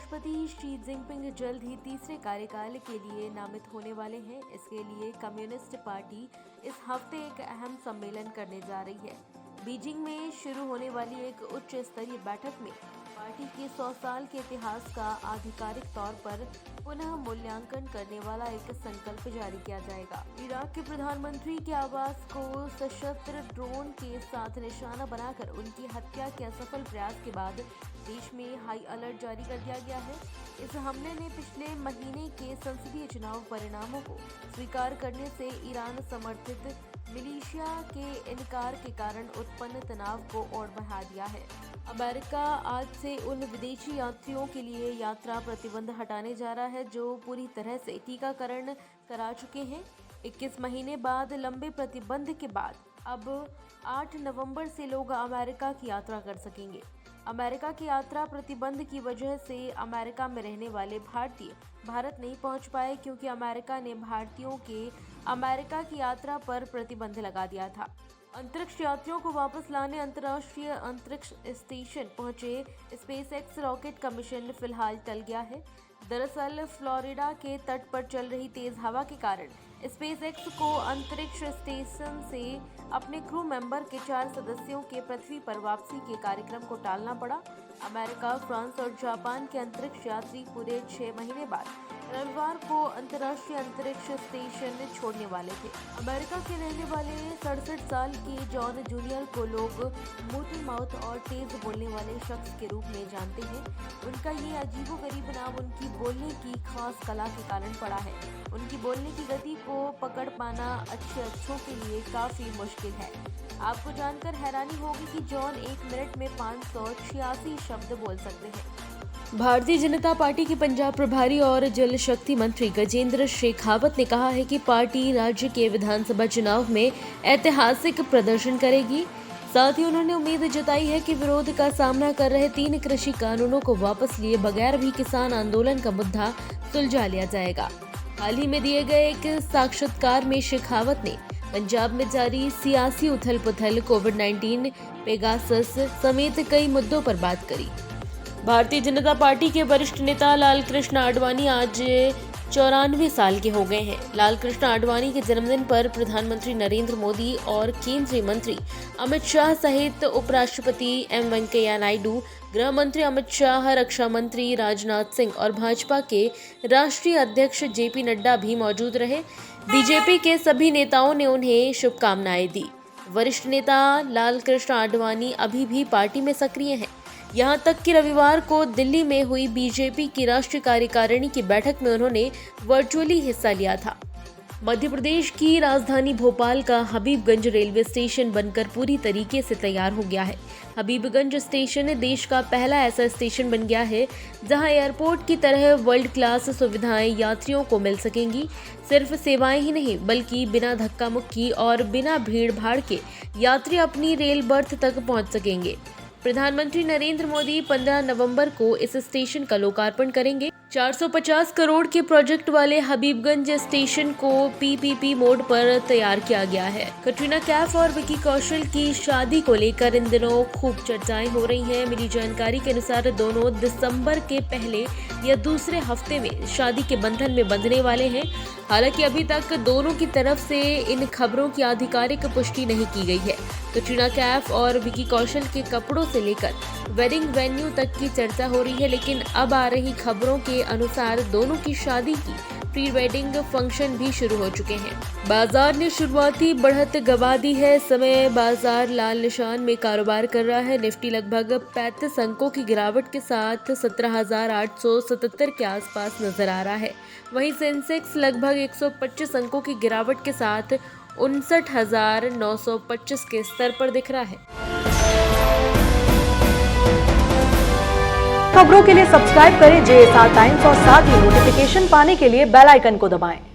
राष्ट्रपति Xi Jinping जल्द ही तीसरे कार्यकाल के लिए नामित होने वाले हैं। इसके लिए कम्युनिस्ट पार्टी इस हफ्ते एक अहम सम्मेलन करने जा रही है। बीजिंग में शुरू होने वाली एक उच्च स्तरीय बैठक में पार्टी के 100 साल के इतिहास का आधिकारिक तौर पर पुनः मूल्यांकन करने वाला एक संकल्प जारी किया जाएगा। इराक के प्रधानमंत्री के आवास को सशस्त्र ड्रोन के साथ निशाना बनाकर उनकी हत्या के असफल प्रयास के बाद देश में हाई अलर्ट जारी कर दिया गया है। इस हमले ने पिछले महीने के संसदीय चुनाव परिणामों को स्वीकार करने से ईरान समर्थित मिलिशिया के इनकार के कारण उत्पन्न तनाव को और बढ़ा दिया है। अमेरिका आज से उन विदेशी यात्रियों के लिए यात्रा प्रतिबंध हटाने जा रहा है जो पूरी तरह से टीकाकरण करा चुके हैं। 21 महीने बाद लंबे प्रतिबंध के बाद अब 8 नवंबर से लोग अमेरिका की यात्रा कर सकेंगे। अमेरिका की यात्रा प्रतिबंध की वजह से अमेरिका में रहने वाले भारतीय भारत नहीं पहुंच पाए, क्योंकि अमेरिका ने भारतीयों के अमेरिका की यात्रा पर प्रतिबंध लगा दिया था। अंतरिक्ष यात्रियों को वापस लाने अंतर्राष्ट्रीय अंतरिक्ष स्टेशन पहुंचे स्पेसएक्स रॉकेट का मिशन फिलहाल टल गया है। दरअसल फ्लोरिडा के तट पर चल रही तेज हवा के कारण स्पेसएक्स को अंतरिक्ष स्टेशन से अपने क्रू मेंबर के 4 सदस्यों के पृथ्वी पर वापसी के कार्यक्रम को टालना पड़ा। अमेरिका, फ्रांस और जापान के अंतरिक्ष यात्री पूरे 6 महीने बाद रविवार को अंतर्राष्ट्रीय अंतरिक्ष स्टेशन छोड़ने वाले थे। अमेरिका के रहने वाले 67 साल के जॉन जूनियर को लोग मोटी माउथ और तेज बोलने वाले शख्स के रूप में जानते हैं। उनका ये अजीबोगरीब नाम उनकी बोलने की खास कला के कारण पड़ा है। उनकी बोलने की गति को पकड़ पाना अच्छों के लिए काफी मुश्किल है। आपको जानकर हैरानी होगी कि जॉन 1 मिनट में 586 शब्द बोल सकते हैं। भारतीय जनता पार्टी के पंजाब प्रभारी और जल शक्ति मंत्री गजेंद्र शेखावत ने कहा है कि पार्टी राज्य के विधानसभा चुनाव में ऐतिहासिक प्रदर्शन करेगी। साथ ही उन्होंने उम्मीद जताई है कि विरोध का सामना कर रहे 3 कृषि कानूनों को वापस लिए बगैर भी किसान आंदोलन का मुद्दा सुलझा लिया जाएगा। हाल ही में दिए गए एक साक्षात्कार में शेखावत ने पंजाब में जारी सियासी उथल पुथल, कोविड-19, पेगासस समेत कई मुद्दों पर बात करी। भारतीय जनता पार्टी के वरिष्ठ नेता लाल कृष्ण आडवाणी आज 94 साल के हो गए हैं। लाल कृष्ण आडवाणी के जन्मदिन पर प्रधानमंत्री नरेंद्र मोदी और केंद्रीय मंत्री अमित शाह सहित उपराष्ट्रपति एम वेंकैया नायडू, गृह मंत्री अमित शाह, रक्षा मंत्री राजनाथ सिंह और भाजपा के राष्ट्रीय अध्यक्ष जेपी नड्डा भी मौजूद रहे। बीजेपी के सभी नेताओं ने उन्हें शुभकामनाएं दी। वरिष्ठ नेता लाल कृष्ण आडवाणी अभी भी पार्टी में सक्रिय हैं। यहाँ तक कि रविवार को दिल्ली में हुई बीजेपी की राष्ट्रीय कार्यकारिणी की बैठक में उन्होंने वर्चुअली हिस्सा लिया था। मध्य प्रदेश की राजधानी भोपाल का हबीबगंज रेलवे स्टेशन बनकर पूरी तरीके से तैयार हो गया है। हबीबगंज स्टेशन देश का पहला ऐसा स्टेशन बन गया है जहां एयरपोर्ट की तरह वर्ल्ड क्लास सुविधाएं यात्रियों को मिल सकेंगी। सिर्फ सेवाएं ही नहीं, बल्कि बिना धक्का मुक्की और बिना भीड़ भाड़ के यात्री अपनी रेल बर्थ तक पहुंच सकेंगे। प्रधानमंत्री नरेंद्र मोदी 15 नवंबर को इस स्टेशन का लोकार्पण करेंगे। 450 करोड़ के प्रोजेक्ट वाले हबीबगंज स्टेशन को पीपीपी मोड पर तैयार किया गया है। कटरीना कैफ और विकी कौशल की शादी को लेकर इन दिनों खूब चर्चाएं हो रही हैं। मिली जानकारी के अनुसार दोनों दिसंबर के पहले या दूसरे हफ्ते में शादी के बंधन में बंधने वाले हैं। हालांकि अभी तक दोनों की तरफ से इन खबरों की आधिकारिक पुष्टि नहीं की गई है। कटरीना कैफ और विकी कौशल के कपड़ों से लेकर वेडिंग वेन्यू तक की चर्चा हो रही है, लेकिन अब आ रही खबरों के अनुसार दोनों की शादी की प्री वेडिंग फंक्शन भी शुरू हो चुके हैं। बाजार ने शुरुआती बढ़त गंवा दी है। समय बाजार लाल निशान में कारोबार कर रहा है। निफ्टी लगभग 35 अंकों की गिरावट के साथ 17,877 के आसपास नजर आ रहा है। वहीं सेंसेक्स लगभग 125 अंकों की गिरावट के साथ 59,925 के स्तर पर दिख रहा है। खबरों के लिए सब्सक्राइब करें JSR टाइम्स और साथ ही नोटिफिकेशन पाने के लिए बेल आइकन को दबाएं।